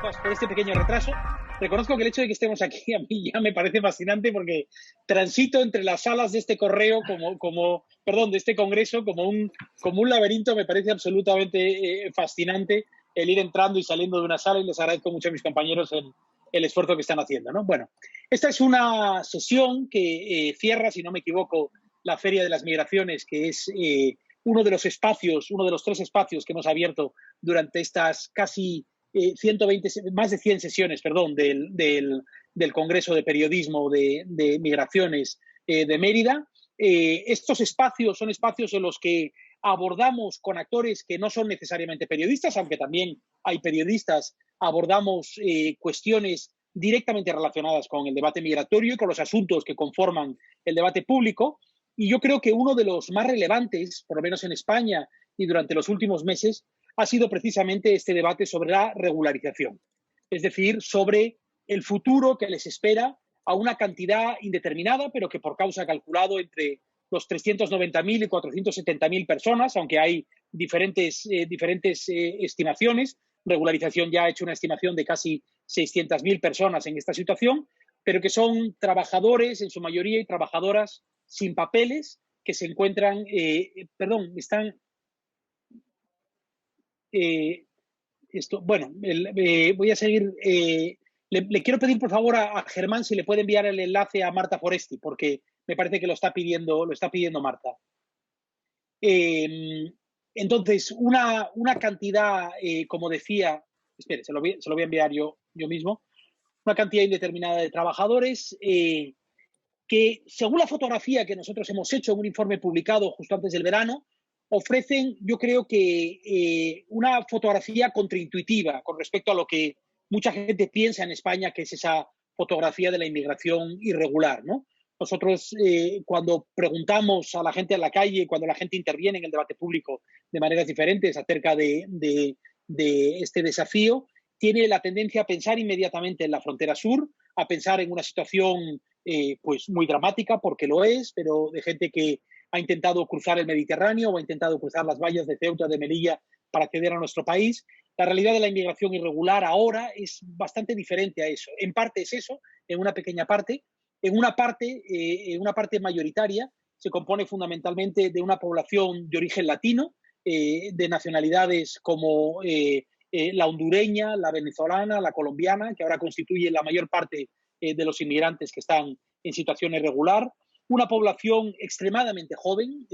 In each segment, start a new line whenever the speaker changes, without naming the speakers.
disculpas por este pequeño retraso. Reconozco que el hecho de que estemos aquí a mí ya me parece fascinante porque transito entre las salas de este de este congreso como un laberinto. Me parece absolutamente fascinante el ir entrando y saliendo de una sala, y les agradezco mucho a mis compañeros el esfuerzo que están haciendo, ¿no? Bueno, esta es una sesión que cierra, si no me equivoco, la Feria de las Migraciones, que es uno de los espacios, uno de los 3 espacios que hemos abierto durante estas casi 120, más de 100 sesiones, perdón, del Congreso de Periodismo de Migraciones de Mérida. Estos espacios son espacios en los que abordamos con actores que no son necesariamente periodistas, aunque también hay periodistas, abordamos cuestiones directamente relacionadas con el debate migratorio y con los asuntos que conforman el debate público. Y yo creo que uno de los más relevantes, por lo menos en España y durante los últimos meses, ha sido precisamente este debate sobre la regularización, es decir, sobre el futuro que les espera a una cantidad indeterminada, pero que por causa calculado entre los 390.000 y 470.000 personas, aunque hay diferentes estimaciones. Regularización ya ha hecho una estimación de casi 600.000 personas en esta situación, pero que son trabajadores en su mayoría y trabajadoras sin papeles que se encuentran, voy a seguir. Le quiero pedir, por favor, a Germán si le puede enviar el enlace a Marta Foresti, porque me parece que lo está pidiendo Marta. Entonces, una cantidad, como decía, espere, se lo voy a enviar yo mismo, una cantidad indeterminada de trabajadores que, según la fotografía que nosotros hemos hecho en un informe publicado justo antes del verano, ofrecen, yo creo que una fotografía contraintuitiva con respecto a lo que mucha gente piensa en España, que es esa fotografía de la inmigración irregular, ¿no? Nosotros, cuando preguntamos a la gente en la calle, cuando la gente interviene en el debate público de maneras diferentes acerca de este desafío, tiene la tendencia a pensar inmediatamente en la frontera sur, a pensar en una situación pues muy dramática, porque lo es, pero de gente que ha intentado cruzar el Mediterráneo o ha intentado cruzar las vallas de Ceuta, de Melilla, para acceder a nuestro país. La realidad de la inmigración irregular ahora es bastante diferente a eso. En parte es eso, en una pequeña parte. En una parte mayoritaria se compone fundamentalmente de una población de origen latino, de nacionalidades como la hondureña, la venezolana, la colombiana, que ahora constituye la mayor parte de los inmigrantes que están en situación irregular. Una población extremadamente joven,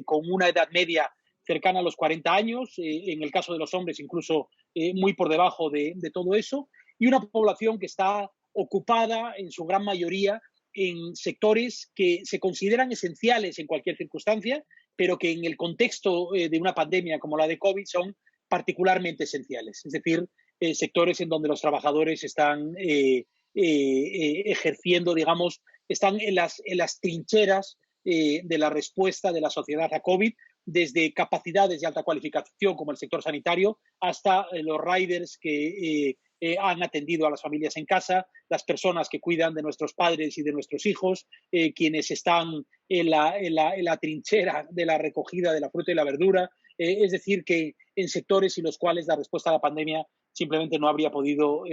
con una edad media cercana a los 40 años, en el caso de los hombres incluso muy por debajo de todo eso, y una población que está ocupada en su gran mayoría en sectores que se consideran esenciales en cualquier circunstancia, pero que en el contexto de una pandemia como la de COVID son particularmente esenciales. Es decir, sectores en donde los trabajadores están ejerciendo, digamos, están en las trincheras de la respuesta de la sociedad a COVID, desde capacidades de alta cualificación como el sector sanitario hasta los riders que han atendido a las familias en casa, las personas que cuidan de nuestros padres y de nuestros hijos, quienes están en la trinchera de la recogida de la fruta y la verdura. Es decir, que en sectores en los cuales la respuesta a la pandemia simplemente no habría podido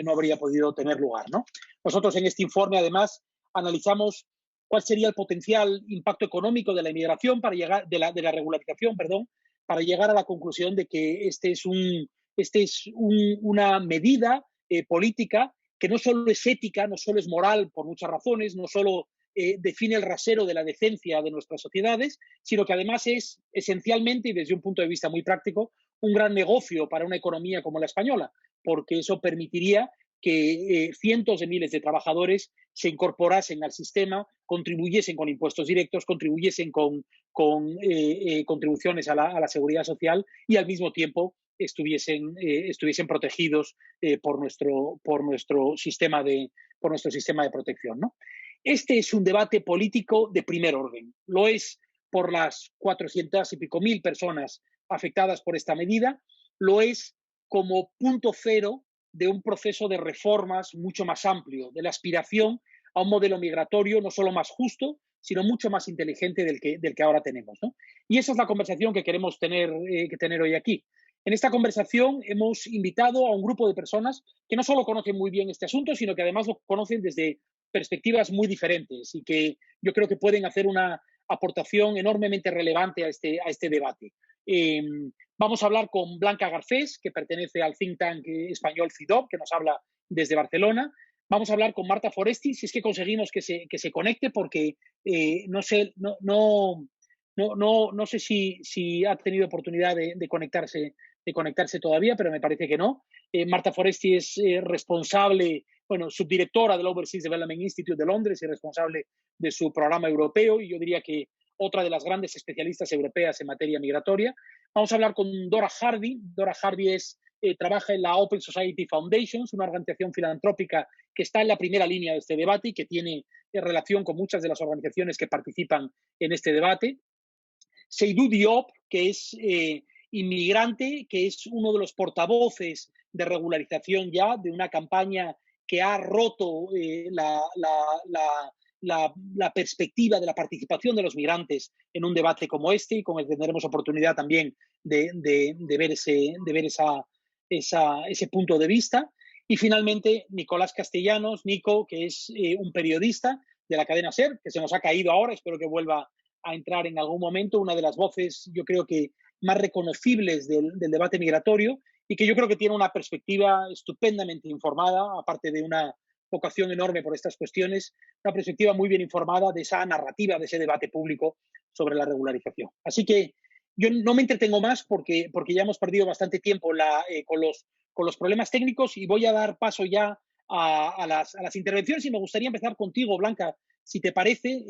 tener lugar, ¿no? Nosotros en este informe, además, analizamos cuál sería el potencial impacto económico de la inmigración para llegar, de la regularización, perdón, para llegar a la conclusión de que este es una medida política que no solo es ética, no solo es moral por muchas razones, no solo define el rasero de la decencia de nuestras sociedades, sino que además es esencialmente, y desde un punto de vista muy práctico, un gran negocio para una economía como la española, porque eso permitiría que cientos de miles de trabajadores se incorporasen al sistema, contribuyesen con impuestos directos, contribuyesen con contribuciones a la seguridad social y al mismo tiempo estuviesen protegidos por nuestro sistema de protección, ¿no? Este es un debate político de primer orden. Lo es por las 400 y pico mil personas afectadas por esta medida, lo es como punto cero de un proceso de reformas mucho más amplio, de la aspiración a un modelo migratorio no solo más justo, sino mucho más inteligente del que ahora tenemos, ¿no? Y esa es la conversación que queremos tener hoy aquí. En esta conversación hemos invitado a un grupo de personas que no solo conocen muy bien este asunto, sino que además lo conocen desde perspectivas muy diferentes y que yo creo que pueden hacer una aportación enormemente relevante a este debate. Eh, Vamos a hablar con Blanca Garcés, que pertenece al think tank español CIDOB, que nos habla desde Barcelona. Vamos a hablar con Marta Foresti, si es que conseguimos que se conecte, porque no sé, no sé si ha tenido oportunidad de conectarse todavía, pero me parece que no. Marta Foresti es responsable, bueno, subdirectora del Overseas Development Institute de Londres y responsable de su programa europeo, y yo diría que otra de las grandes especialistas europeas en materia migratoria. Vamos a hablar con Dora Hardy. Dora Hardy trabaja en la Open Society Foundations, una organización filantrópica que está en la primera línea de este debate y que tiene relación con muchas de las organizaciones que participan en este debate. Seydou Diop, que es inmigrante, que es uno de los portavoces de regularización ya de una campaña que ha roto la perspectiva de la participación de los migrantes en un debate como este, y con el que tendremos oportunidad también de ver ese punto de vista. Y finalmente, Nicolás Castellanos, Nico, que es un periodista de la cadena SER, que se nos ha caído ahora, espero que vuelva a entrar en algún momento, una de las voces, yo creo que más reconocibles del debate migratorio, y que yo creo que tiene una perspectiva estupendamente informada, aparte de una vocación enorme por estas cuestiones, una perspectiva muy bien informada de esa narrativa, de ese debate público sobre la regularización. Así que yo no me entretengo más porque ya hemos perdido bastante tiempo con los problemas técnicos, y voy a dar paso ya a las intervenciones, y me gustaría empezar contigo, Blanca, si te parece.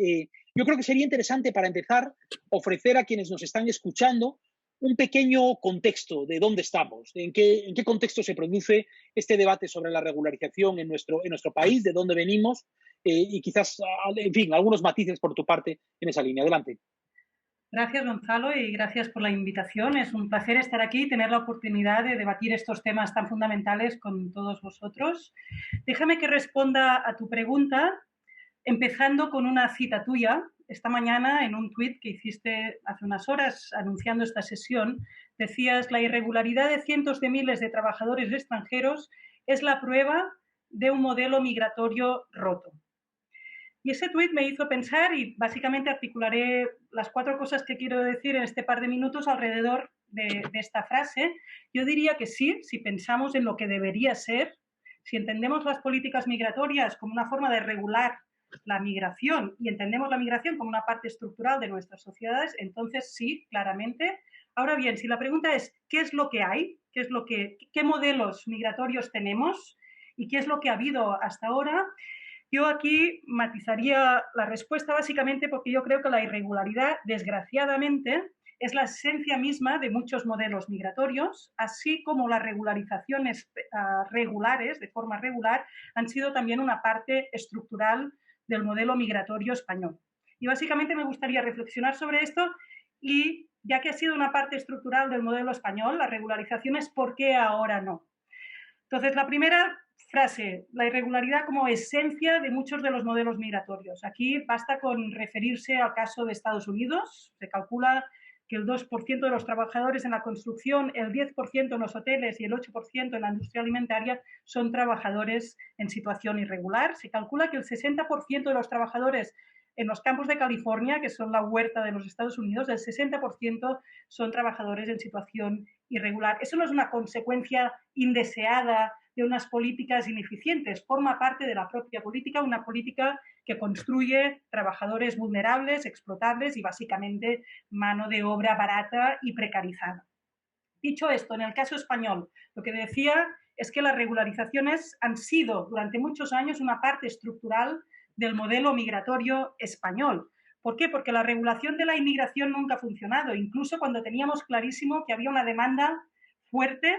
Yo creo que sería interesante, para empezar, ofrecer a quienes nos están escuchando un pequeño contexto de dónde estamos, en qué contexto se produce este debate sobre la regularización en nuestro país, de dónde venimos, y quizás, en fin, algunos matices por tu parte en esa línea. Adelante.
Gracias, Gonzalo, y gracias por la invitación. Es un placer estar aquí y tener la oportunidad de debatir estos temas tan fundamentales con todos vosotros. Déjame que responda a tu pregunta empezando con una cita tuya. Esta mañana, en un tuit que hiciste hace unas horas anunciando esta sesión, decías: la irregularidad de cientos de miles de trabajadores extranjeros es la prueba de un modelo migratorio roto. Y ese tuit me hizo pensar, y básicamente articularé las 4 cosas que quiero decir en este par de minutos alrededor de esta frase. Yo diría que sí, si pensamos en lo que debería ser, si entendemos las políticas migratorias como una forma de regular la migración y entendemos la migración como una parte estructural de nuestras sociedades, entonces sí, claramente. Ahora bien, si la pregunta es ¿qué es lo que hay? ¿Qué modelos migratorios tenemos? ¿Y qué es lo que ha habido hasta ahora? Yo aquí matizaría la respuesta básicamente porque yo creo que la irregularidad, desgraciadamente, es la esencia misma de muchos modelos migratorios, así como las regularizaciones regulares, de forma regular, han sido también una parte estructural del modelo migratorio español. Y básicamente me gustaría reflexionar sobre esto, y ya que ha sido una parte estructural del modelo español, las regularizaciones, ¿por qué ahora no? Entonces, la primera frase, la irregularidad como esencia de muchos de los modelos migratorios. Aquí basta con referirse al caso de Estados Unidos. Se calcula que el 2% de los trabajadores en la construcción, el 10% en los hoteles y el 8% en la industria alimentaria son trabajadores en situación irregular. Se calcula que el 60% de los trabajadores en los campos de California, que son la huerta de los Estados Unidos, el 60% son trabajadores en situación irregular. Eso no es una consecuencia indeseada de unas políticas ineficientes, forma parte de la propia política, una política que construye trabajadores vulnerables, explotables y básicamente mano de obra barata y precarizada. Dicho esto, en el caso español, lo que decía es que las regularizaciones han sido durante muchos años una parte estructural del modelo migratorio español. ¿Por qué? Porque la regulación de la inmigración nunca ha funcionado, incluso cuando teníamos clarísimo que había una demanda fuerte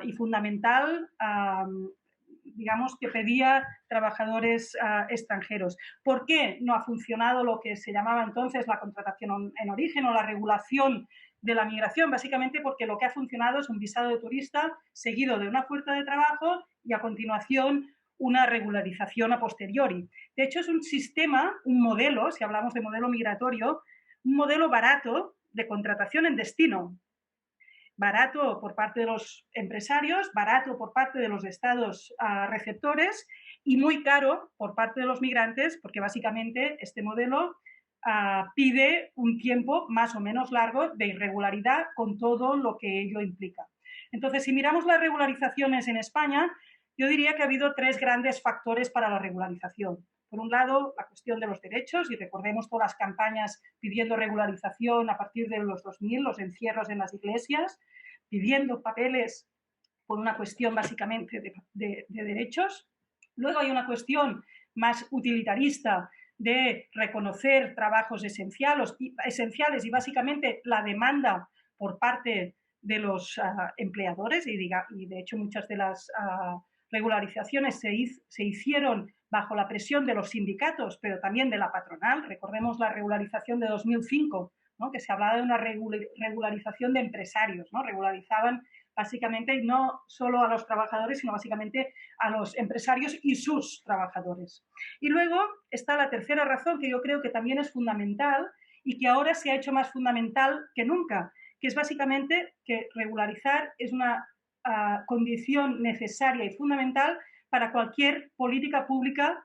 y fundamental, digamos, que pedía trabajadores extranjeros. ¿Por qué no ha funcionado lo que se llamaba entonces la contratación en origen o la regulación de la migración? Básicamente porque lo que ha funcionado es un visado de turista seguido de una oferta de trabajo y a continuación una regularización a posteriori. De hecho, es un sistema, un modelo, si hablamos de modelo migratorio, un modelo barato de contratación en destino. barato por parte de los empresarios, barato por parte de los estados receptores y muy caro por parte de los migrantes, porque básicamente este modelo pide un tiempo más o menos largo de irregularidad con todo lo que ello implica. Entonces, si miramos las regularizaciones en España, yo diría que ha habido tres grandes factores para la regularización. Por un lado, la cuestión de los derechos, y recordemos todas las campañas pidiendo regularización a partir de los 2000, los encierros en las iglesias, pidiendo papeles por una cuestión básicamente de derechos. Luego hay una cuestión más utilitarista de reconocer trabajos esenciales y básicamente la demanda por parte de los empleadores y de hecho muchas de las regularizaciones se hicieron bajo la presión de los sindicatos, pero también de la patronal. Recordemos la regularización de 2005, ¿no? Que se hablaba de una regularización de empresarios, ¿no? Regularizaban básicamente no solo a los trabajadores, sino básicamente a los empresarios y sus trabajadores. Y luego está la tercera razón, que yo creo que también es fundamental y que ahora se ha hecho más fundamental que nunca, que es básicamente que regularizar es una condición necesaria y fundamental para cualquier política pública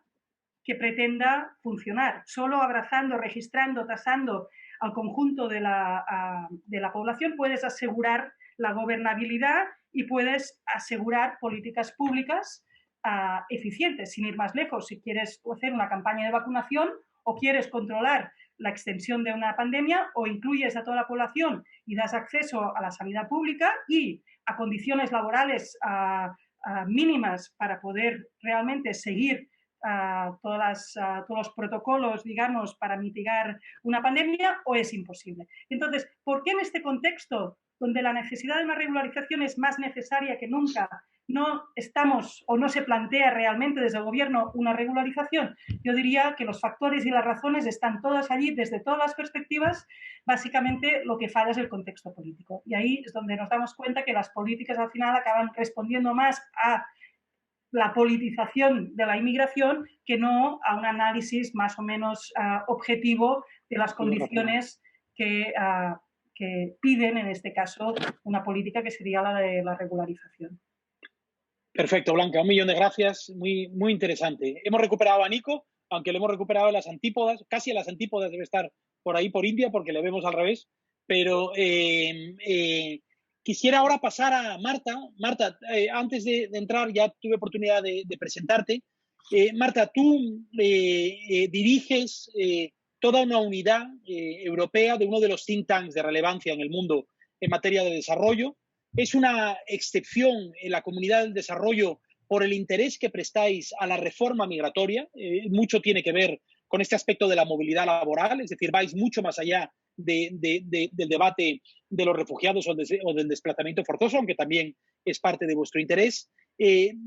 que pretenda funcionar. Solo abrazando, registrando, tasando al conjunto de la población puedes asegurar la gobernabilidad y puedes asegurar políticas públicas eficientes. Sin ir más lejos, si quieres hacer una campaña de vacunación o quieres controlar la extensión de una pandemia, o incluyes a toda la población y das acceso a la sanidad pública y a condiciones laborales mínimas para poder realmente seguir todos los protocolos, digamos, para mitigar una pandemia, o es imposible. Entonces, ¿por qué en este contexto, donde la necesidad de una regularización es más necesaria que nunca, no estamos o no se plantea realmente desde el gobierno una regularización? Yo diría que los factores y las razones están todas allí, desde todas las perspectivas. Básicamente lo que falla es el contexto político. Y ahí es donde nos damos cuenta que las políticas al final acaban respondiendo más a la politización de la inmigración que no a un análisis más o menos objetivo de las condiciones que piden, en este caso, una política que sería la de la regularización.
Perfecto, Blanca, 1 millón de gracias, muy, muy interesante. Hemos recuperado a Nico, aunque lo hemos recuperado en las antípodas, casi en las antípodas debe estar por ahí, por India, porque le vemos al revés, pero quisiera ahora pasar a Marta. Marta, antes de entrar, ya tuve oportunidad de presentarte. Marta, tú diriges toda una unidad europea de uno de los think tanks de relevancia en el mundo en materia de desarrollo. Es una excepción en la comunidad del desarrollo por el interés que prestáis a la reforma migratoria. Mucho tiene que ver con este aspecto de la movilidad laboral, es decir, vais mucho más allá del debate de los refugiados o del desplazamiento forzoso, aunque también es parte de vuestro interés.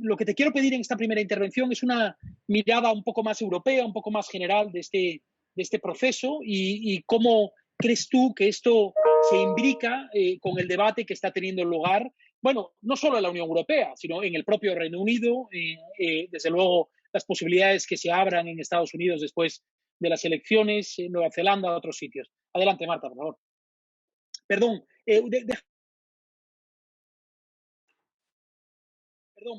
Lo que te quiero pedir en esta primera intervención es una mirada un poco más europea, un poco más general de este proceso y cómo crees tú que esto se imbrica con el debate que está teniendo lugar, bueno, no solo en la Unión Europea, sino en el propio Reino Unido, desde luego las posibilidades que se abran en Estados Unidos después de las elecciones, en Nueva Zelanda, otros sitios. Adelante, Marta, por favor. Perdón,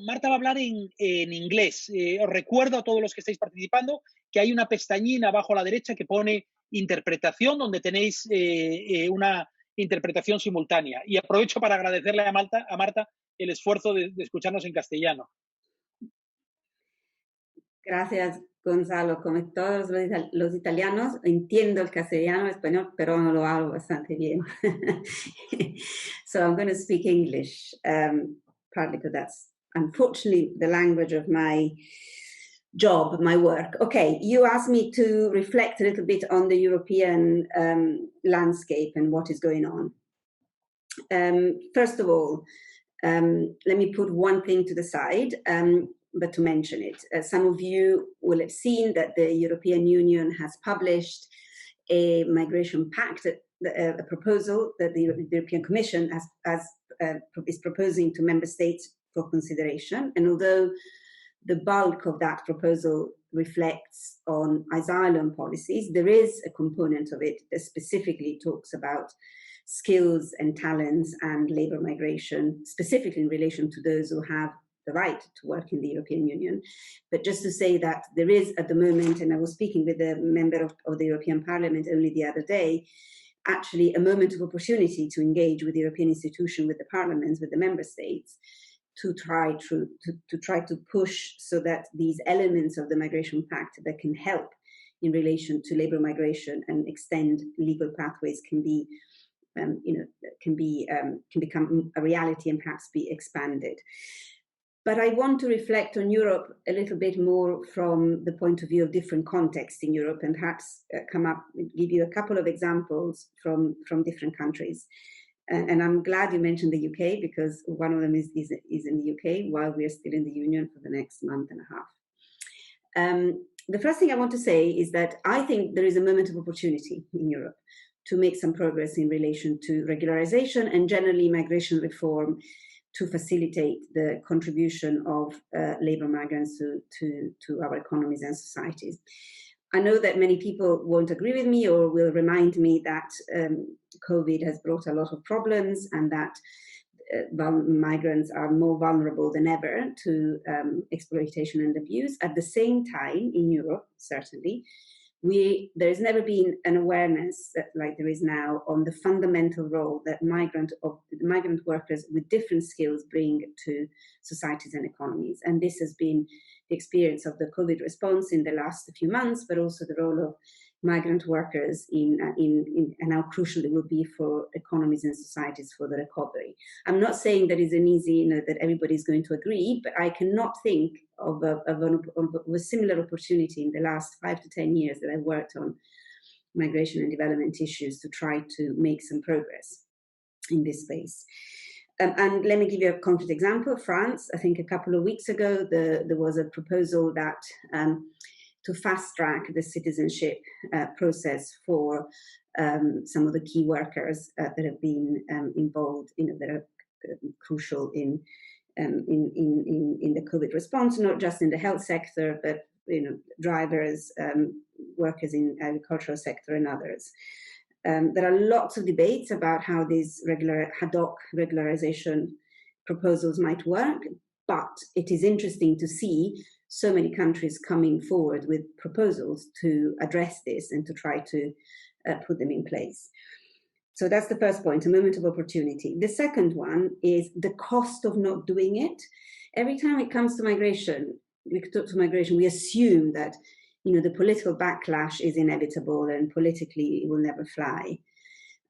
Marta va a hablar en inglés. Os recuerdo a todos los que estáis participando que hay una pestañina abajo a la derecha que pone interpretación, donde tenéis una interpretación simultánea. Y aprovecho para agradecerle a Marta el esfuerzo de escucharnos en castellano.
Gracias, Gonzalo. Como todos los italianos, entiendo el castellano, español, pero no lo hablo bastante bien. So I'm going to speak English, partly because that's unfortunately the language of my job, my work. Okay, you asked me to reflect a little bit on the European landscape and what is going on. First of all, let me put one thing to the side, but to mention it. Some of you will have seen that the European Union has published a migration pact, a proposal that the European Commission is proposing to member states for consideration. And although the bulk of that proposal reflects on asylum policies. There is a component of it that specifically talks about skills and talents and labor migration, specifically in relation to those who have the right to work in the European Union. But just to say that there is at the moment, and I was speaking with a member of the European Parliament only the other day, actually a moment of opportunity to engage with the European institution, with the parliaments, with the member states, to try to push so that these elements of the Migration Pact that can help in relation to labor migration and extend legal pathways can be, can become a reality and perhaps be expanded. But I want to reflect on Europe a little bit more from the point of view of different contexts in Europe, and perhaps give you a couple of examples from different countries. And I'm glad you mentioned the UK, because one of them is in the UK while we are still in the Union for the next month and a half. The first thing I want to say is that I think there is a moment of opportunity in Europe to make some progress in relation to regularization and generally migration reform, to facilitate the contribution of labor migrants to our economies and societies. I know that many people won't agree with me or will remind me that COVID has brought a lot of problems and that migrants are more vulnerable than ever to exploitation and abuse. At the same time, in Europe, certainly, there's never been an awareness like there is now on the fundamental role that migrant workers with different skills bring to societies and economies. And this has been the experience of the COVID response in the last few months, but also the role of migrant workers in and how crucial it will be for economies and societies for the recovery. I'm not saying that it's an easy, that everybody's going to agree, but I cannot think of a similar opportunity in the last 5 to 10 years that I've worked on migration and development issues to try to make some progress in this space. And let me give you a concrete example. France, I think a couple of weeks ago, there was a proposal that to fast track the citizenship process for some of the key workers that have been involved, that are crucial in the COVID response, not just in the health sector, but drivers, workers in agricultural sector, and others. There are lots of debates about how these ad hoc regularization proposals might work, but it is interesting to see so many countries coming forward with proposals to address this and to try to put them in place. So that's the first point, a moment of opportunity. The second one is the cost of not doing it. Every time it comes to migration, we assume that the political backlash is inevitable and politically it will never fly.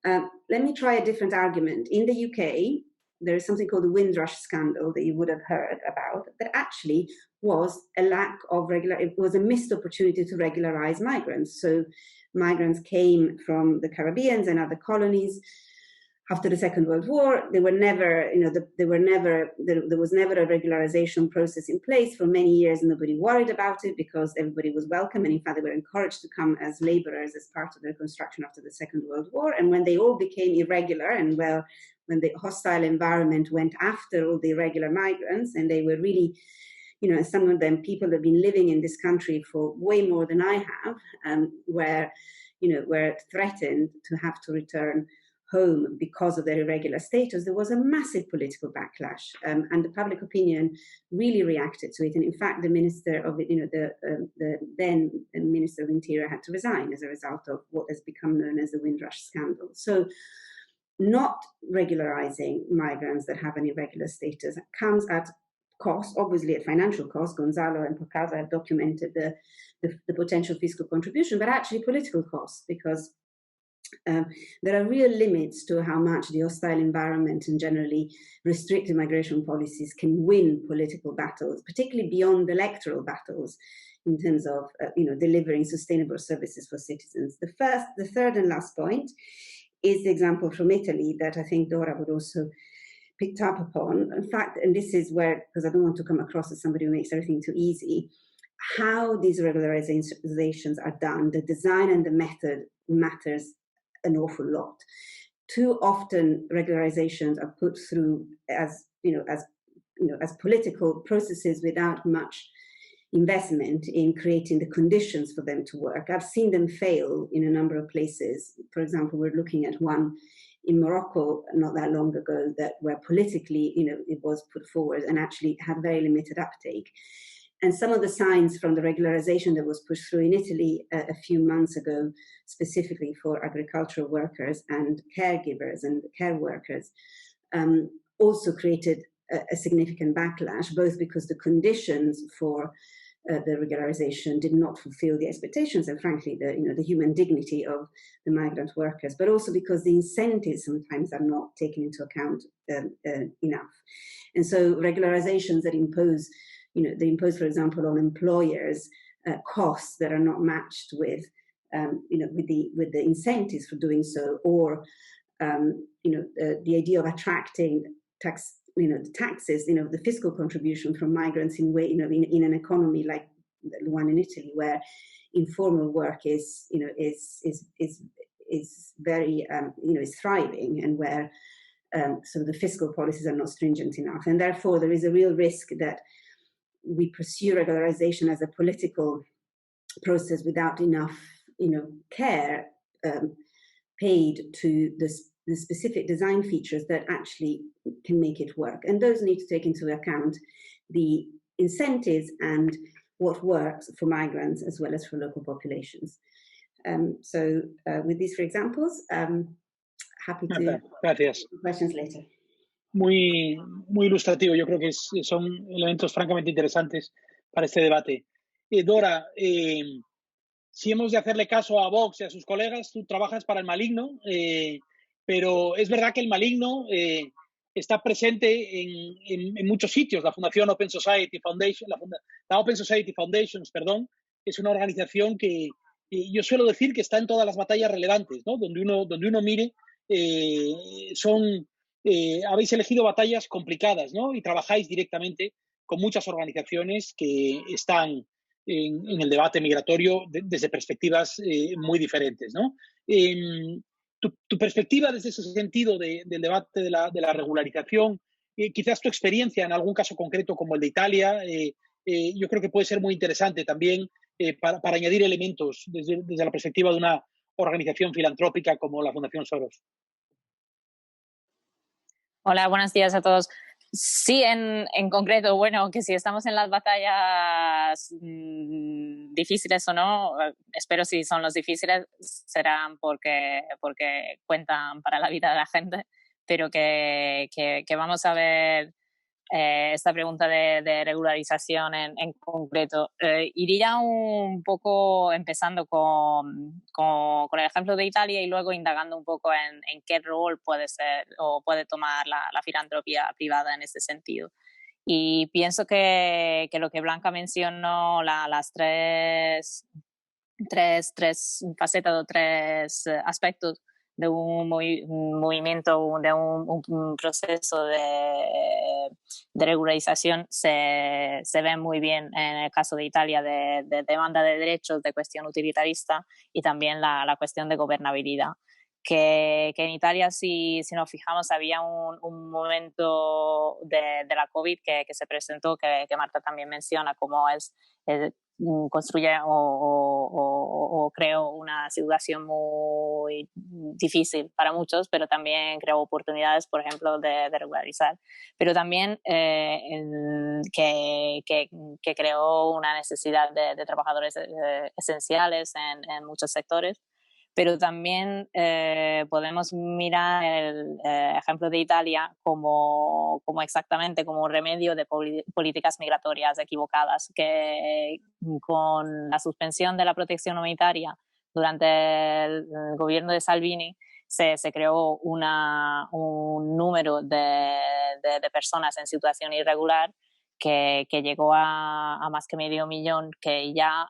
Let me try a different argument. In the UK, there is something called the Windrush scandal that you would have heard about, that actually was a lack of it was a missed opportunity to regularize migrants. So migrants came from the Caribbean and other colonies after the Second World War. There was never a regularization process in place for many years. Nobody worried about it because everybody was welcome, and in fact they were encouraged to come as laborers as part of the reconstruction after the Second World War. And when they all became irregular, and when the hostile environment went after all the irregular migrants, and they were really, some of them people have been living in this country for way more than I have, were threatened to have to return home because of their irregular status, there was a massive political backlash, and the public opinion really reacted to it. And in fact, the minister of the then Minister of Interior had to resign as a result of what has become known as the Windrush scandal. So, not regularizing migrants that have an irregular status comes at cost, obviously at financial cost. Gonzalo and Procasa have documented the potential fiscal contribution, but actually political cost, because there are real limits to how much the hostile environment and generally restrictive migration policies can win political battles, particularly beyond electoral battles, in terms of delivering sustainable services for citizens. The third and last point is the example from Italy that I think Dora would also picked up upon. In fact, and this is where, because I don't want to come across as somebody who makes everything too easy, how these regularizations are done, the design and the method matters an awful lot. Too often regularizations are put through as political processes without much investment in creating the conditions for them to work. I've seen them fail in a number of places. For example, we're looking at one in Morocco not that long ago that where politically, it was put forward and actually had very limited uptake. And some of the signs from the regularization that was pushed through in Italy a few months ago, specifically for agricultural workers and caregivers and care workers, also created a significant backlash, both because the conditions for the regularization did not fulfill the expectations and, frankly, the human dignity of the migrant workers, but also because the incentives sometimes are not taken into account enough. And so regularizations that impose, for example, on employers costs that are not matched with, with the incentives for doing so, or the idea of attracting the taxes, the fiscal contribution from migrants in an economy like the one in Italy, where informal work is very is thriving, and where so the fiscal policies are not stringent enough, and therefore there is a real risk that we pursue regularization as a political process without enough care paid to the specific design features that actually can make it work. And those need to take into account the incentives and what works for migrants as well as for local populations. So with these three examples, happy to
Gracias.
questions later.
Muy ilustrativo. Yo creo que son elementos francamente interesantes para este debate. Dora, si hemos de hacerle caso a Vox y a sus colegas, tú trabajas para el maligno, pero es verdad que el maligno está presente en muchos sitios. La Fundación Open Society Foundation, la Open Society Foundations, perdón, es una organización que yo suelo decir que está en todas las batallas relevantes, ¿no? Donde uno mire, habéis elegido batallas complicadas, ¿no? Y trabajáis directamente con muchas organizaciones que están en el debate migratorio desde perspectivas muy diferentes, ¿no? Tu perspectiva desde ese sentido del debate de la regularización, quizás tu experiencia en algún caso concreto como el de Italia, yo creo que puede ser muy interesante también para añadir elementos desde la perspectiva de una organización filantrópica como la Fundación Soros.
Hola, buenos días a todos. Sí, en concreto, bueno, que si estamos en las batallas difíciles o no, espero si son los difíciles, serán porque cuentan para la vida de la gente, pero que vamos a ver esta pregunta de regularización en concreto. Iría un poco empezando con el ejemplo de Italia y luego indagando un poco en qué rol puede ser o puede tomar la filantropía privada en este sentido. Y pienso que lo que Blanca mencionó, las tres facetas o tres aspectos de un movimiento, de un proceso de regularización se ven muy bien en el caso de Italia, de demanda de derechos, de cuestión utilitarista y también la cuestión de gobernabilidad. Que en Italia, si nos fijamos, había un momento de la COVID que se presentó, que Marta también menciona, como construye o creó una situación muy difícil para muchos, pero también creó oportunidades, por ejemplo, de regularizar. Pero también que creó una necesidad de trabajadores esenciales en muchos sectores. Pero también podemos mirar el ejemplo de Italia como exactamente como un remedio de políticas migratorias equivocadas, que con la suspensión de la protección humanitaria durante el gobierno de Salvini se creó un número de personas en situación irregular que llegó a más que 500.000, que ya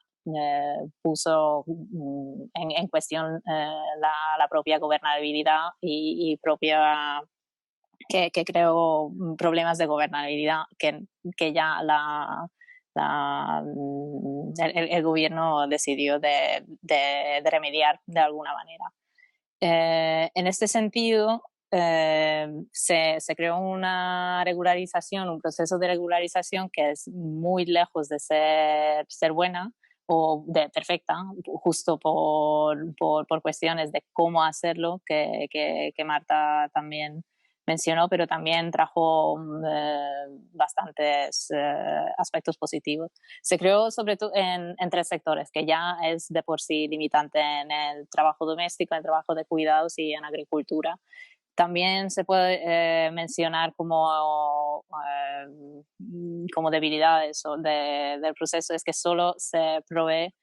puso en cuestión la propia gobernabilidad y propia que creó problemas de gobernabilidad que ya el gobierno decidió de remediar de alguna manera. En este sentido, se creó una regularización, un proceso de regularización que es muy lejos de ser buena o de perfecta, justo por cuestiones de cómo hacerlo, que Marta también mencionó, pero también trajo bastantes aspectos positivos. Se creó sobre todo en 3 sectores, que ya es de por sí limitante: en el trabajo doméstico, en el trabajo de cuidados y en agricultura. También se puede mencionar como debilidades del proceso es que solo se provee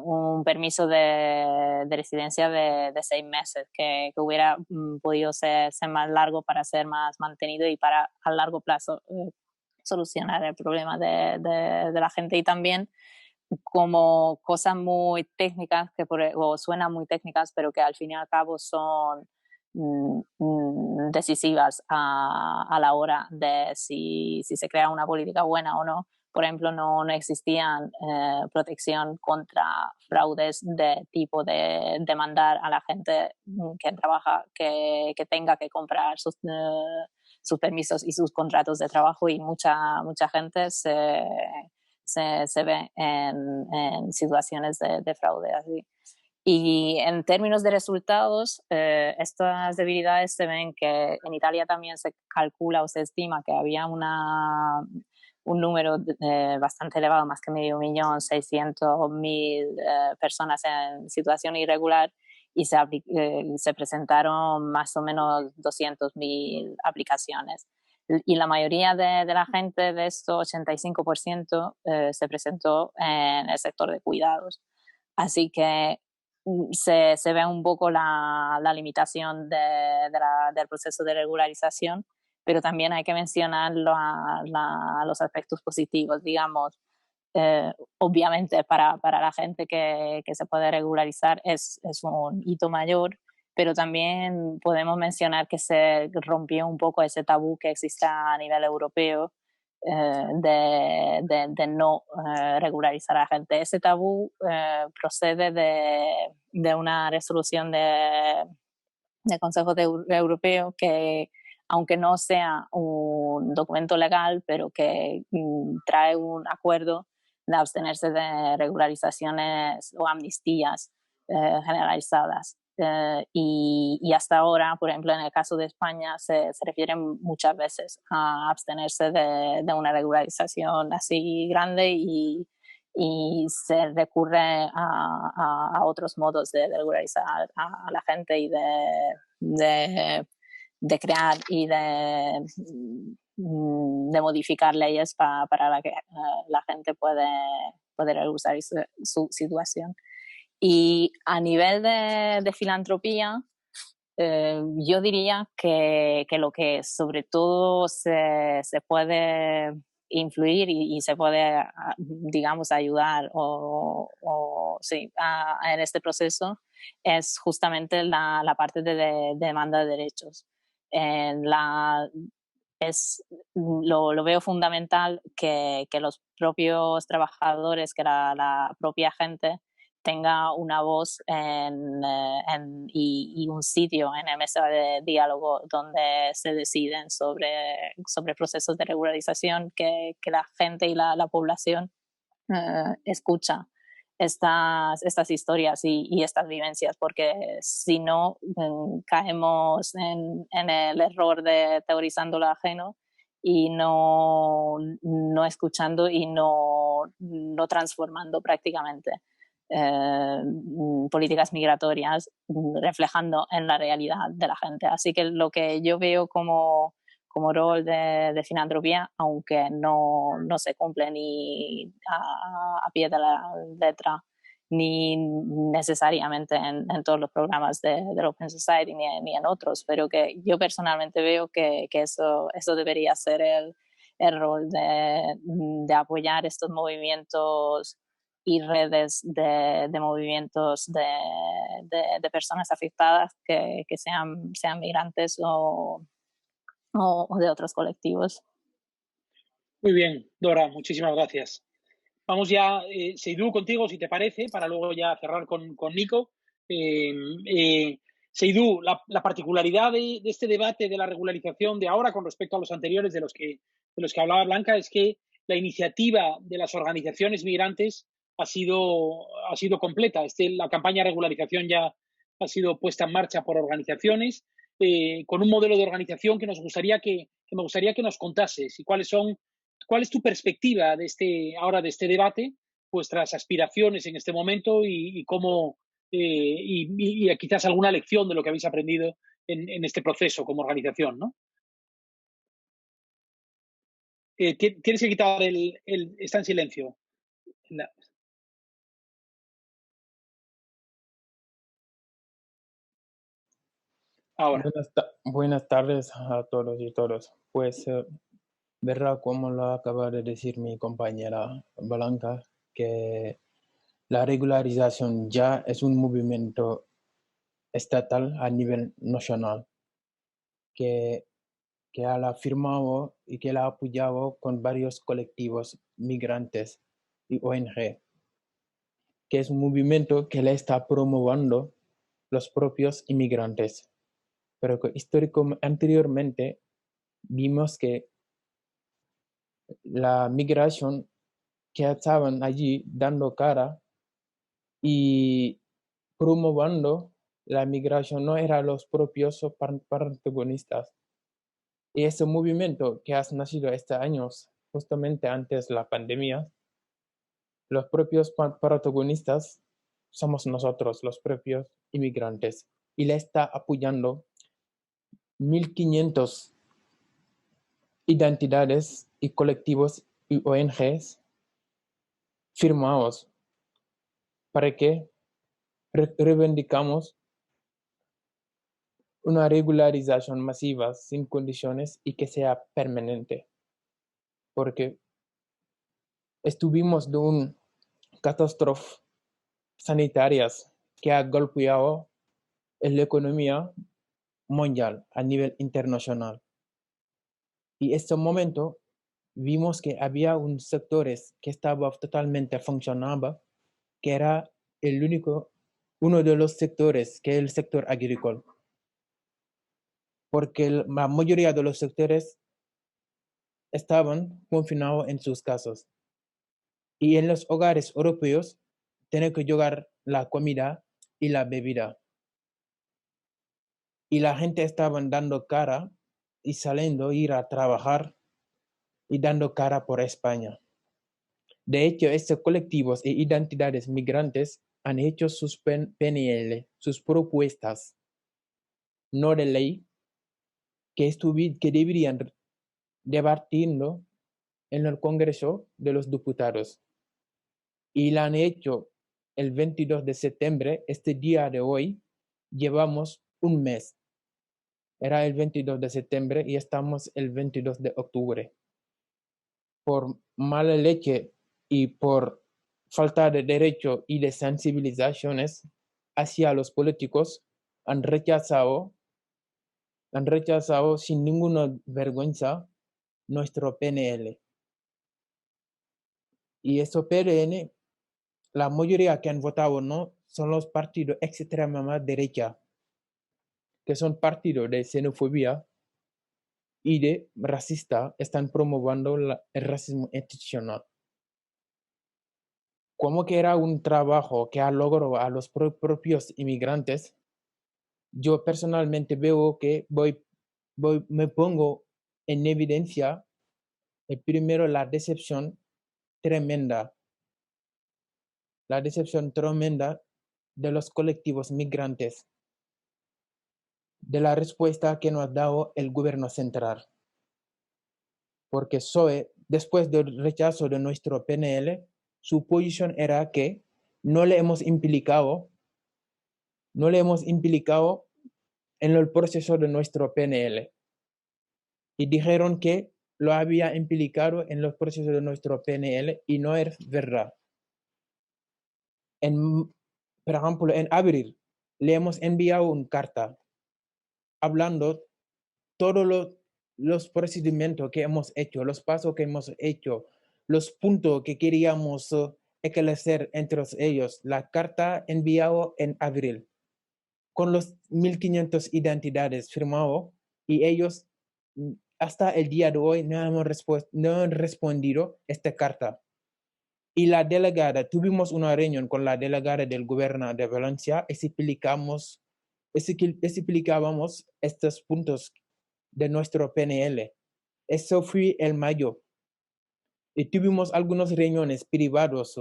un permiso de residencia de 6 meses, que hubiera podido ser más largo para ser más mantenido y para a largo plazo solucionar el problema de la gente. Y también como cosas muy técnicas o suenan muy técnicas, pero que al fin y al cabo son decisivas a la hora de si se crea una política buena o no. Por ejemplo, no existían protección contra fraudes de tipo de demandar a la gente que trabaja, que tenga que comprar sus permisos y sus contratos de trabajo, y mucha gente se ve en situaciones de fraude así. Y en términos de resultados, estas debilidades se ven que en Italia también se calcula o se estima que había un número bastante elevado, más que 500.600.000 personas en situación irregular, y se presentaron más o menos 200.000 aplicaciones. Y la mayoría de la gente, de esto, 85%, se presentó en el sector de cuidados. Así que se ve un poco la limitación del proceso de regularización, pero también hay que mencionar los aspectos positivos, digamos. Obviamente para la gente que se puede regularizar es un hito mayor, pero también podemos mencionar que se rompió un poco ese tabú que existe a nivel europeo de no regularizar a la gente. Ese tabú procede de una resolución del Consejo Europeo que, aunque no sea un documento legal, pero que trae un acuerdo de abstenerse de regularizaciones o amnistías generalizadas. Y hasta ahora, por ejemplo, en el caso de España, se refieren muchas veces a abstenerse de una regularización así grande, y se recurre a otros modos de regularizar a la gente y de crear y de modificar leyes para la que la gente puede regularizar su situación. Y a nivel de filantropía, yo diría que lo que sobre todo se puede influir y se puede, digamos, ayudar en este proceso es justamente la parte de demanda de derechos. Lo veo fundamental que los propios trabajadores, que la propia gente tenga una voz y un sitio en la mesa de diálogo donde se deciden sobre procesos de regularización, que la gente y la población escucha estas historias y estas vivencias, porque si no caemos en el error de teorizando lo ajeno y no escuchando y no transformando prácticamente políticas migratorias reflejando en la realidad de la gente. Así que lo que yo veo como rol de filantropía, aunque no se cumple ni a pie de la letra ni necesariamente en todos los programas del Open Society ni en otros, pero que yo personalmente veo que eso debería ser el rol de apoyar estos movimientos y redes de movimientos de personas afectadas que sean migrantes o de otros colectivos.
Muy bien, Dora, muchísimas gracias. Vamos ya, Seydou, contigo, si te parece, para luego ya cerrar con Nico. Seydou, la particularidad de este debate de la regularización de ahora con respecto a los anteriores de los que hablaba Blanca es que la iniciativa de las organizaciones migrantes ha sido completa. La campaña de regularización ya ha sido puesta en marcha por organizaciones con un modelo de organización que me gustaría que nos contases y cuál es tu perspectiva de este debate, vuestras aspiraciones en este momento y cómo y quizás alguna lección de lo que habéis aprendido en este proceso como organización, ¿no? Tienes que quitar está en silencio. Ahora.
Buenas tardes a todos y todas. Pues, verá como lo acaba de decir mi compañera Blanca, que la regularización ya es un movimiento estatal a nivel nacional, que ha afirmado y que la ha apoyado con varios colectivos migrantes y ONG, que es un movimiento que le está promoviendo los propios inmigrantes. Pero que anteriormente vimos que la migración que estaban allí dando cara y promoviendo la migración no eran los propios protagonistas. Y ese movimiento que ha nacido este año, justamente antes de la pandemia, los propios protagonistas somos nosotros, los propios inmigrantes. Y le está apoyando 1.500 identidades y colectivos y ONGs firmados para que reivindicamos una regularización masiva sin condiciones y que sea permanente. Porque estuvimos de una catástrofe sanitaria que ha golpeado la economía mundial a nivel internacional. Y en este momento vimos que había unos sectores que estaba totalmente funcionando, que era uno de los sectores, que es el sector agrícola. Porque la mayoría de los sectores estaban confinados en sus casas. Y en los hogares europeos tienen que llegar la comida y la bebida. Y la gente estaba dando cara y saliendo, ir a trabajar y dando cara por España. De hecho, estos colectivos e identidades migrantes han hecho sus PNL, sus propuestas, no de ley, que deberían debatirlo en el Congreso de los Diputados. Y la han hecho el 22 de septiembre, este día de hoy, llevamos un mes. Era el 22 de septiembre y estamos el 22 de octubre. Por mala leche y por falta de derecho y de sensibilizaciones hacia los políticos, han rechazado sin ninguna vergüenza nuestro PNL. Y eso PNL, la mayoría que han votado no son los partidos extremadamente derecha, que son partidos de xenofobia y de racista, están promoviendo el racismo institucional. Como que era un trabajo que ha logrado a los propios inmigrantes, yo personalmente veo que me pongo en evidencia primero la decepción tremenda de los colectivos migrantes, de la respuesta que nos ha dado el gobierno central. Porque después del rechazo de nuestro PNL, su posición era que no le hemos implicado en el proceso de nuestro PNL. Y dijeron que lo había implicado en los procesos de nuestro PNL y no es verdad. Por ejemplo, en abril le hemos enviado una carta hablando todos los procedimientos que hemos hecho, los pasos que hemos hecho, los puntos que queríamos esclarecer entre ellos. La carta enviada en abril. con los 1.500 identidades firmados y ellos hasta el día de hoy no han respondido esta carta. Y la delegada, tuvimos una reunión con la delegada del gobierno de Valencia y explicábamos estos puntos de nuestro PNL. Eso fue en mayo. Y tuvimos algunas reuniones privadas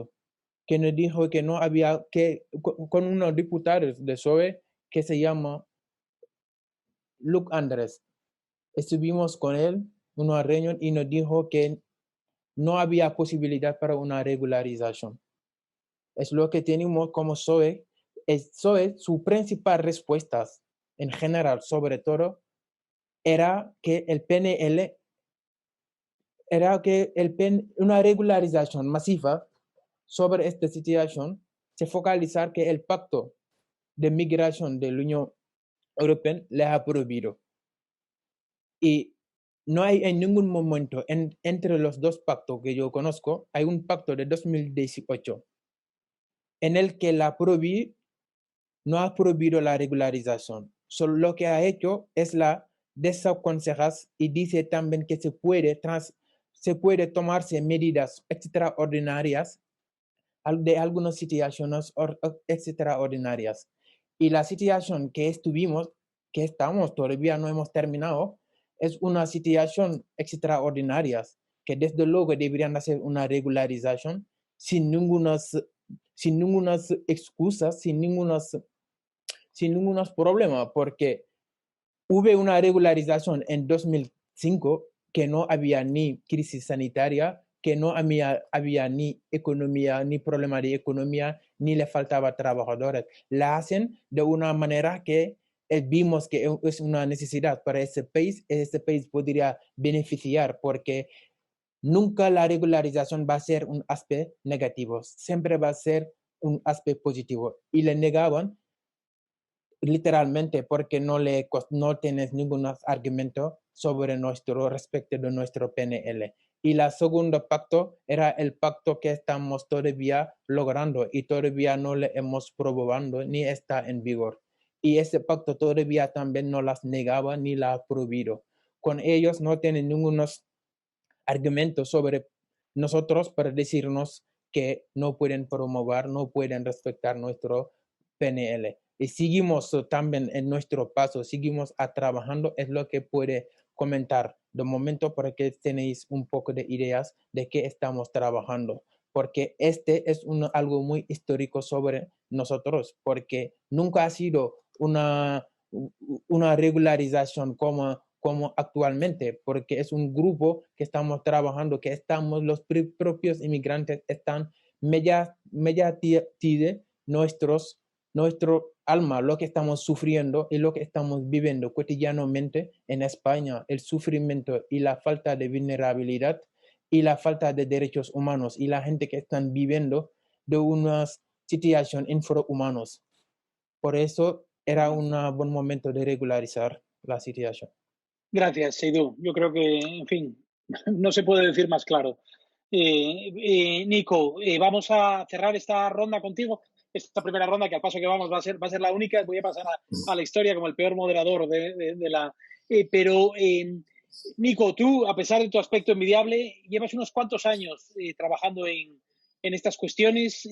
que nos dijo que no había que, con unos diputados de PSOE que se llama Luc Andrés. Estuvimos con él en una reunión y nos dijo que no había posibilidad para una regularización. Es lo que tenemos como PSOE. PSOE, su principal respuesta en general, sobre todo, era que el PNL, una regularización masiva sobre esta situación, se focalizar que el pacto de migración de la Unión Europea le ha prohibido. Y no hay en ningún momento entre los dos pactos que yo conozco, hay un pacto de 2018 en el que la PROVI no ha prohibido la regularización. Solo lo que ha hecho es la desaconseja y dice también que se puede tomarse medidas extraordinarias de algunas situaciones extraordinarias. Y la situación que estamos, todavía no hemos terminado, es una situación extraordinaria, que desde luego deberían hacer una regularización sin ninguna excusa, sin ningún problema, porque hubo una regularización en 2005 que no había ni crisis sanitaria, que no había ni economía, ni problema de economía, ni le faltaba trabajadores. La hacen de una manera que vimos que es una necesidad para ese país podría beneficiar, porque nunca la regularización va a ser un aspecto negativo, siempre va a ser un aspecto positivo. Y le negaban literalmente porque no tienes ningún argumento sobre respecto de nuestro PNL. Y el segundo pacto era el pacto que estamos todavía logrando y todavía no le hemos probado ni está en vigor. Y ese pacto todavía también no las negaba ni la ha prohibido. Con ellos no tienen ningún argumento sobre nosotros para decirnos que no pueden promover, no pueden respetar nuestro PNL. Y seguimos también en nuestro paso, seguimos trabajando, es lo que puede comentar de momento para que tenéis un poco de ideas de qué estamos trabajando, porque este es algo muy histórico sobre nosotros, porque nunca ha sido una regularización como actualmente, porque es un grupo que estamos trabajando, que los propios inmigrantes están mediante nuestro alma, lo que estamos sufriendo y lo que estamos viviendo cotidianamente en España, el sufrimiento y la falta de vulnerabilidad y la falta de derechos humanos y la gente que están viviendo de unas situaciones infrahumanas. Por eso era un buen momento de regularizar la situación.
Gracias, Seydou. Yo creo que, en fin, no se puede decir más claro. Nico, vamos a cerrar esta ronda contigo. Esta primera ronda, que al paso que vamos va a ser la única. Voy a pasar a la historia como el peor moderador de la... pero, Nico, tú, a pesar de tu aspecto envidiable, llevas unos cuantos años trabajando en estas cuestiones.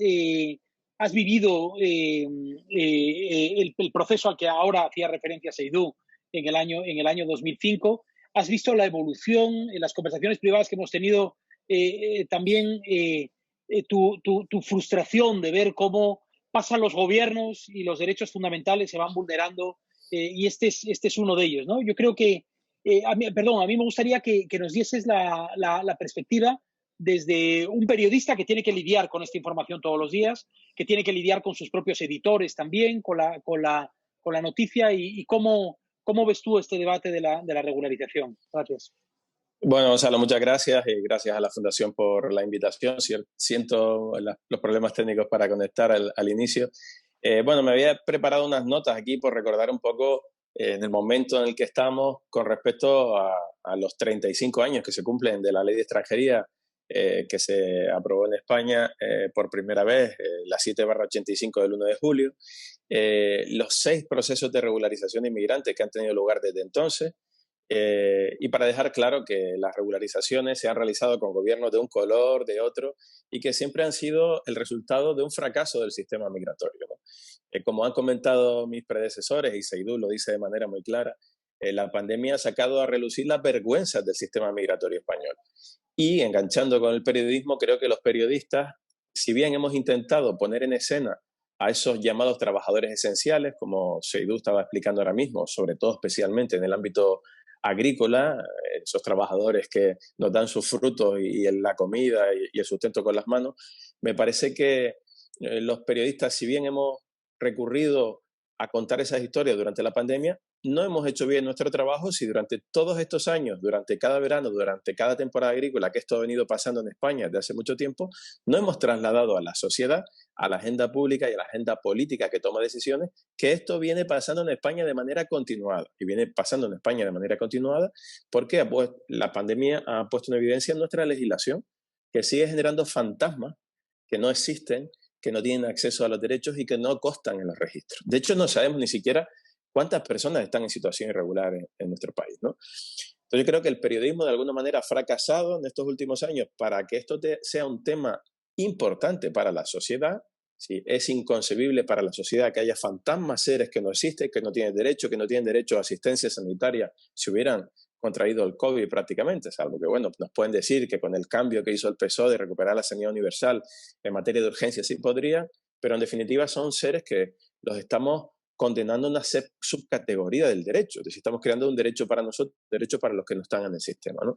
Has vivido el proceso al que ahora hacía referencia Seydou en el año 2005. Has visto la evolución en las conversaciones privadas que hemos tenido, también tu frustración de ver cómo pasan los gobiernos y los derechos fundamentales se van vulnerando, y este es uno de ellos, ¿no? Yo creo que, a mí me gustaría que nos dieses la perspectiva desde un periodista que tiene que lidiar con esta información todos los días, que tiene que lidiar con sus propios editores también, con la noticia, y ¿cómo ves tú este debate de la regularización? Gracias.
Bueno, Gonzalo, muchas gracias y gracias a la Fundación por la invitación. Siento los problemas técnicos para conectar al inicio. Bueno, me había preparado unas notas aquí por recordar un poco en el momento en el que estamos con respecto a los 35 años que se cumplen de la Ley de Extranjería que se aprobó en España por primera vez, la 7/85 del 1 de julio, los 6 procesos de regularización de inmigrantes que han tenido lugar desde entonces, y para dejar claro que las regularizaciones se han realizado con gobiernos de un color, de otro, y que siempre han sido el resultado de un fracaso del sistema migratorio, ¿no? Como han comentado mis predecesores, y Seydou lo dice de manera muy clara, la pandemia ha sacado a relucir las vergüenzas del sistema migratorio español. Y enganchando con el periodismo, creo que los periodistas, si bien hemos intentado poner en escena a esos llamados trabajadores esenciales, como Seydou estaba explicando ahora mismo, sobre todo especialmente en el ámbito agrícola, esos trabajadores que nos dan sus frutos y la comida y el sustento con las manos, me parece que los periodistas, si bien hemos recurrido a contar esas historias durante la pandemia, no hemos hecho bien nuestro trabajo si durante todos estos años, durante cada verano, durante cada temporada agrícola, que esto ha venido pasando en España desde hace mucho tiempo, no hemos trasladado a la sociedad, a la agenda pública y a la agenda política que toma decisiones, que esto viene pasando en España de manera continuada. Y viene pasando en España de manera continuada porque la pandemia ha puesto en evidencia en nuestra legislación que sigue generando fantasmas que no existen, que no tienen acceso a los derechos y que no constan en los registros. De hecho, no sabemos ni siquiera cuántas personas están en situación irregular en nuestro país, ¿no? Entonces yo creo que el periodismo de alguna manera ha fracasado en estos últimos años para que esto sea un tema importante para la sociedad. ¿Sí? Es inconcebible para la sociedad que haya fantasmas, seres que no existen, que no tienen derecho a asistencia sanitaria si hubieran contraído el COVID prácticamente, salvo que, bueno, nos pueden decir que con el cambio que hizo el PSOE de recuperar la sanidad universal en materia de urgencia sí podría, pero en definitiva son seres que los estamos condenando a una subcategoría del derecho, es decir, estamos creando un derecho para nosotros, derecho para los que no están en el sistema, ¿no?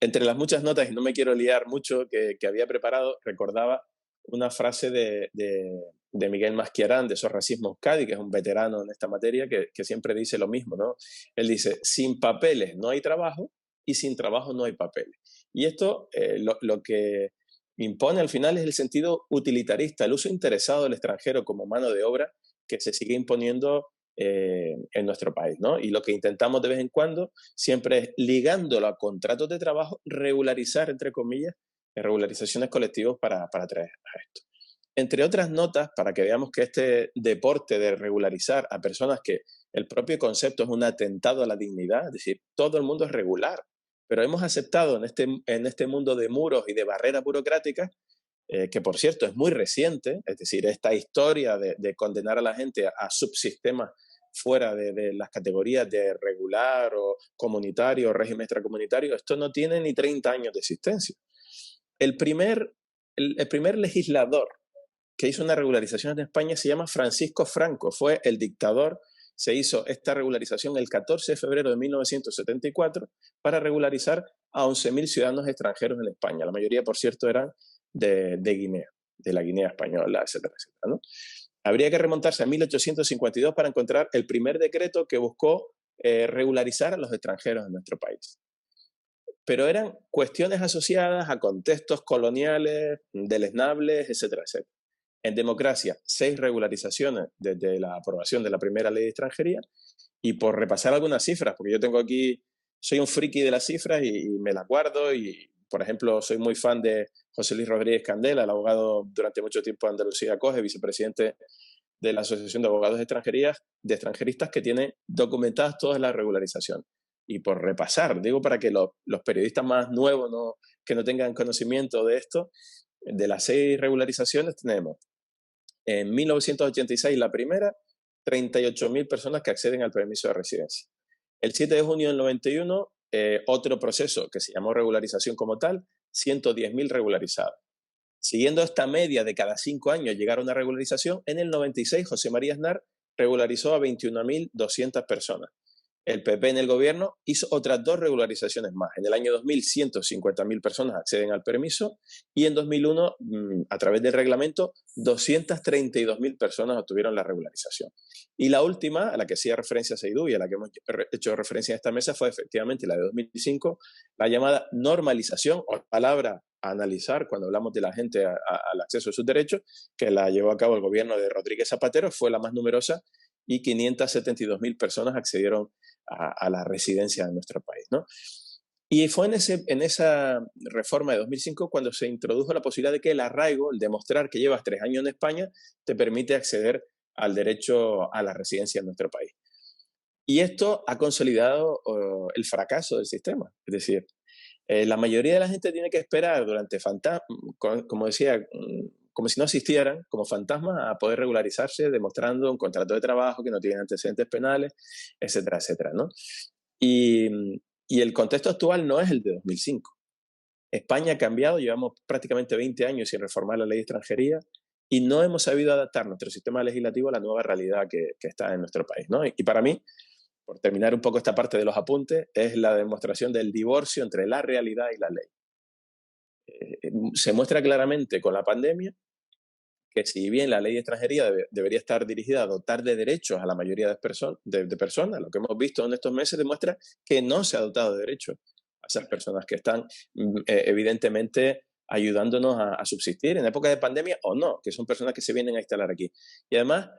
Entre las muchas notas, y no me quiero liar mucho, que había preparado, recordaba una frase de Miguel Masquiarán, de Sos Racismo Euskadi, que es un veterano en esta materia, que siempre dice lo mismo, ¿no? Él dice, sin papeles no hay trabajo y sin trabajo no hay papeles. Y esto lo que impone al final es el sentido utilitarista, el uso interesado del extranjero como mano de obra que se sigue imponiendo en nuestro país, ¿no? Y lo que intentamos de vez en cuando siempre es, ligándolo a contratos de trabajo, regularizar, entre comillas, regularizaciones colectivas para traer a esto. Entre otras notas, para que veamos que este deporte de regularizar a personas que el propio concepto es un atentado a la dignidad, es decir, todo el mundo es regular, pero hemos aceptado en este mundo de muros y de barreras burocráticas, que por cierto es muy reciente, es decir, esta historia de condenar a la gente a subsistemas fuera de las categorías de regular o comunitario o régimen extracomunitario, esto no tiene ni 30 años de existencia. El primer legislador que hizo una regularización en España se llama Francisco Franco, fue el dictador. Se hizo esta regularización el 14 de febrero de 1974 para regularizar a 11.000 ciudadanos extranjeros en España. La mayoría, por cierto, eran de Guinea, de la Guinea española, etcétera, etcétera, ¿no? Habría que remontarse a 1852 para encontrar el primer decreto que buscó regularizar a los extranjeros en nuestro país. Pero eran cuestiones asociadas a contextos coloniales, deleznables, etcétera, etcétera. En democracia, 6 regularizaciones desde la aprobación de la primera ley de extranjería. Y por repasar algunas cifras, porque yo tengo aquí, soy un friki de las cifras y me las guardo. Y, por ejemplo, soy muy fan de José Luis Rodríguez Candela, el abogado durante mucho tiempo de Andalucía Acoge, vicepresidente de la Asociación de Abogados Extranjeristas, que tiene documentadas todas las regularizaciones. Y por repasar, digo para que los periodistas más nuevos que no tengan conocimiento de esto, de las 6 regularizaciones tenemos en 1986 la primera, 38.000 personas que acceden al permiso de residencia. El 7 de junio del 91, otro proceso que se llamó regularización como tal, 110.000 regularizados. Siguiendo esta media de cada 5 años llegar a una regularización, en el 96 José María Aznar regularizó a 21.200 personas. El PP en el gobierno hizo otras 2 regularizaciones más. En el año 2000, 150.000 personas acceden al permiso y en 2001, a través del reglamento, 232.000 personas obtuvieron la regularización. Y la última, a la que hacía referencia Seydou y a la que hemos hecho referencia en esta mesa, fue efectivamente la de 2005, la llamada normalización, o palabra a analizar cuando hablamos de la gente al acceso a sus derechos, que la llevó a cabo el gobierno de Rodríguez Zapatero, fue la más numerosa y 572.000 personas accedieron a la residencia de nuestro país, ¿no? Y fue en esa reforma de 2005 cuando se introdujo la posibilidad de que el arraigo, el demostrar que llevas 3 años en España, te permite acceder al derecho a la residencia en nuestro país. Y esto ha consolidado el fracaso del sistema. Es decir, la mayoría de la gente tiene que esperar durante como decía, como si no existieran, como fantasmas, a poder regularizarse demostrando un contrato de trabajo, que no tienen antecedentes penales, etcétera, etcétera, ¿no? Y el contexto actual no es el de 2005. España ha cambiado, llevamos prácticamente 20 años sin reformar la ley de extranjería y no hemos sabido adaptar nuestro sistema legislativo a la nueva realidad que está en nuestro país, ¿no? Y para mí, por terminar un poco esta parte de los apuntes, es la demostración del divorcio entre la realidad y la ley. Se muestra claramente con la pandemia que si bien la ley de extranjería debería estar dirigida a dotar de derechos a la mayoría de personas, lo que hemos visto en estos meses demuestra que no se ha dotado de derechos a esas personas que están evidentemente ayudándonos a subsistir en época de pandemia o no, que son personas que se vienen a instalar aquí. Y además,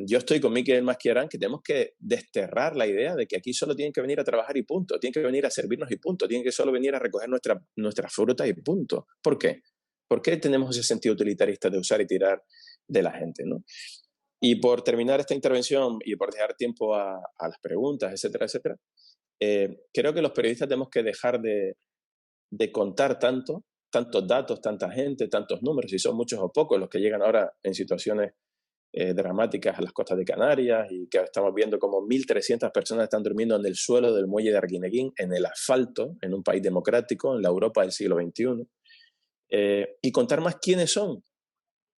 yo estoy con Miquel Masquiarán que tenemos que desterrar la idea de que aquí solo tienen que venir a trabajar y punto, tienen que venir a servirnos y punto, tienen que solo venir a recoger nuestra fruta y punto. ¿Por qué? ¿Por qué tenemos ese sentido utilitarista de usar y tirar de la gente, ¿no? Y por terminar esta intervención y por dejar tiempo a las preguntas, etcétera, etcétera, creo que los periodistas tenemos que dejar de contar tantos datos, tanta gente, tantos números, si son muchos o pocos los que llegan ahora en situaciones dramáticas a las costas de Canarias y que estamos viendo como 1.300 personas están durmiendo en el suelo del muelle de Arguineguín, en el asfalto, en un país democrático, en la Europa del siglo XXI. Y contar más quiénes son.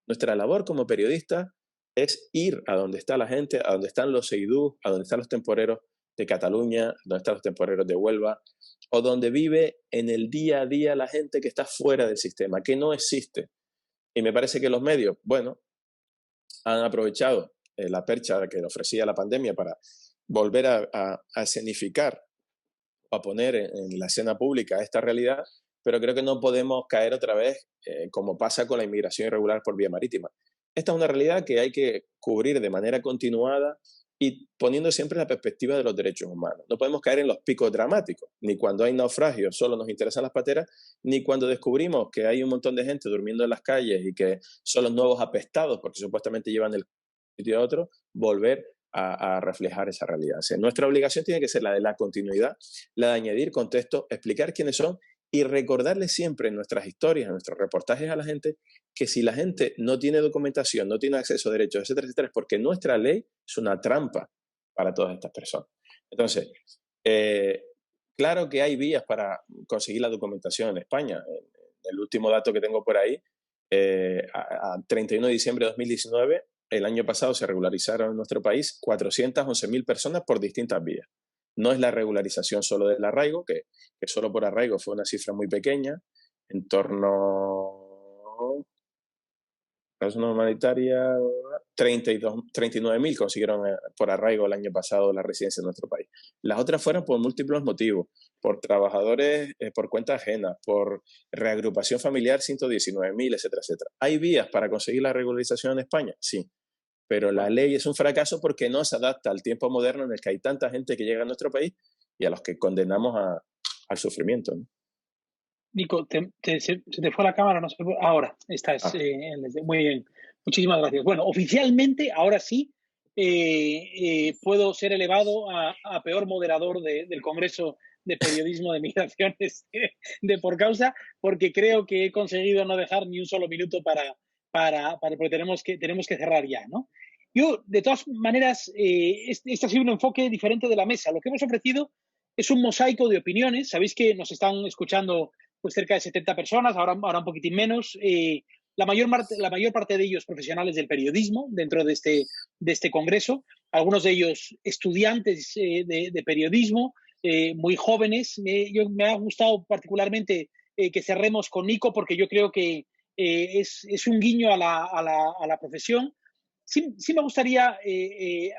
Nuestra labor como periodistas es ir a donde está la gente, a donde están los seidús, a donde están los temporeros de Cataluña, donde están los temporeros de Huelva, o donde vive en el día a día la gente que está fuera del sistema, que no existe. Y me parece que los medios, bueno, han aprovechado la percha que ofrecía la pandemia para volver a escenificar o a poner en la escena pública esta realidad, pero creo que no podemos caer otra vez como pasa con la inmigración irregular por vía marítima. Esta es una realidad que hay que cubrir de manera continuada y poniendo siempre la perspectiva de los derechos humanos. No podemos caer en los picos dramáticos, ni cuando hay naufragios solo nos interesan las pateras, ni cuando descubrimos que hay un montón de gente durmiendo en las calles y que son los nuevos apestados porque supuestamente llevan del sitio a otro, volver a reflejar esa realidad. O sea, nuestra obligación tiene que ser la de la continuidad, la de añadir contexto, explicar quiénes son y recordarles siempre en nuestras historias, en nuestros reportajes a la gente, que si la gente no tiene documentación, no tiene acceso a derechos, etcétera, etcétera, es porque nuestra ley es una trampa para todas estas personas. Entonces, claro que hay vías para conseguir la documentación en España. El último dato que tengo por ahí, a 31 de diciembre de 2019, el año pasado se regularizaron en nuestro país 411.000 personas por distintas vías. No es la regularización solo del arraigo, que solo por arraigo fue una cifra muy pequeña, en torno a la zona humanitaria, 39.000 consiguieron por arraigo el año pasado la residencia en nuestro país. Las otras fueron por múltiples motivos, por trabajadores por cuenta ajena, por reagrupación familiar 119.000, etcétera, etcétera. ¿Hay vías para conseguir la regularización en España? Sí. Pero la ley es un fracaso porque no se adapta al tiempo moderno en el que hay tanta gente que llega a nuestro país y a los que condenamos al sufrimiento, ¿no?
Nico, se te fue la cámara, no sé. Ahora estás muy bien. Muchísimas gracias. Bueno, oficialmente, ahora sí, puedo ser elevado a peor moderador del Congreso de Periodismo de Migraciones de Por Causa, porque creo que he conseguido no dejar ni un solo minuto porque tenemos que cerrar ya, ¿no? Yo, de todas maneras, este ha sido un enfoque diferente de la mesa. Lo que hemos ofrecido es un mosaico de opiniones. Sabéis que nos están escuchando pues cerca de 70 personas, ahora un poquitín menos. La mayor parte de ellos profesionales del periodismo dentro de este congreso, algunos de ellos estudiantes de periodismo, muy jóvenes. Me ha gustado particularmente que cerremos con Nico porque yo creo que es un guiño a la profesión. Sí me gustaría,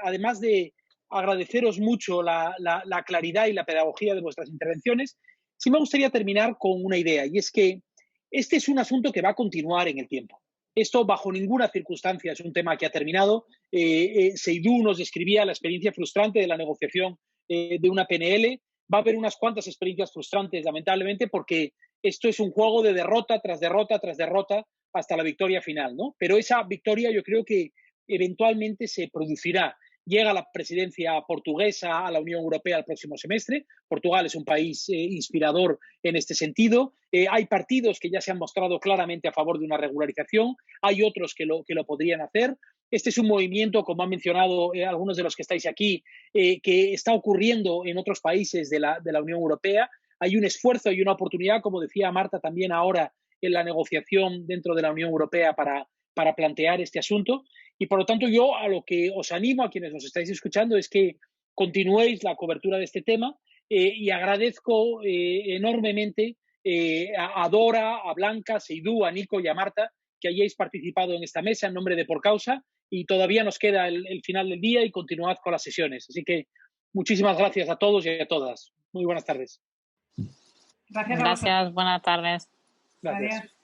además de agradeceros mucho la claridad y la pedagogía de vuestras intervenciones, sí me gustaría terminar con una idea, y es que este es un asunto que va a continuar en el tiempo. Esto bajo ninguna circunstancia es un tema que ha terminado. Seidú nos describía la experiencia frustrante de la negociación de una PNL. va a haber unas cuantas experiencias frustrantes, lamentablemente, porque esto es un juego de derrota tras derrota tras derrota hasta la victoria final, ¿no? Pero esa victoria yo creo que eventualmente se producirá. Llega la presidencia portuguesa a la Unión Europea el próximo semestre. Portugal es un país inspirador en este sentido. Hay partidos que ya se han mostrado claramente a favor de una regularización. Hay otros que lo podrían hacer. Este es un movimiento, como han mencionado algunos de los que estáis aquí, que está ocurriendo en otros países de la Unión Europea. Hay un esfuerzo y una oportunidad, como decía Marta también ahora, en la negociación dentro de la Unión Europea para plantear este asunto. Y por lo tanto yo a lo que os animo a quienes nos estáis escuchando es que continuéis la cobertura de este tema y agradezco enormemente a Dora, a Blanca, a Seidú, a Nico y a Marta que hayáis participado en esta mesa en nombre de Por Causa, y todavía nos queda el final del día y continuad con las sesiones. Así que muchísimas gracias a todos y a todas. Muy buenas tardes.
Gracias.
Gracias, buenas tardes.
Gracias.
Adiós.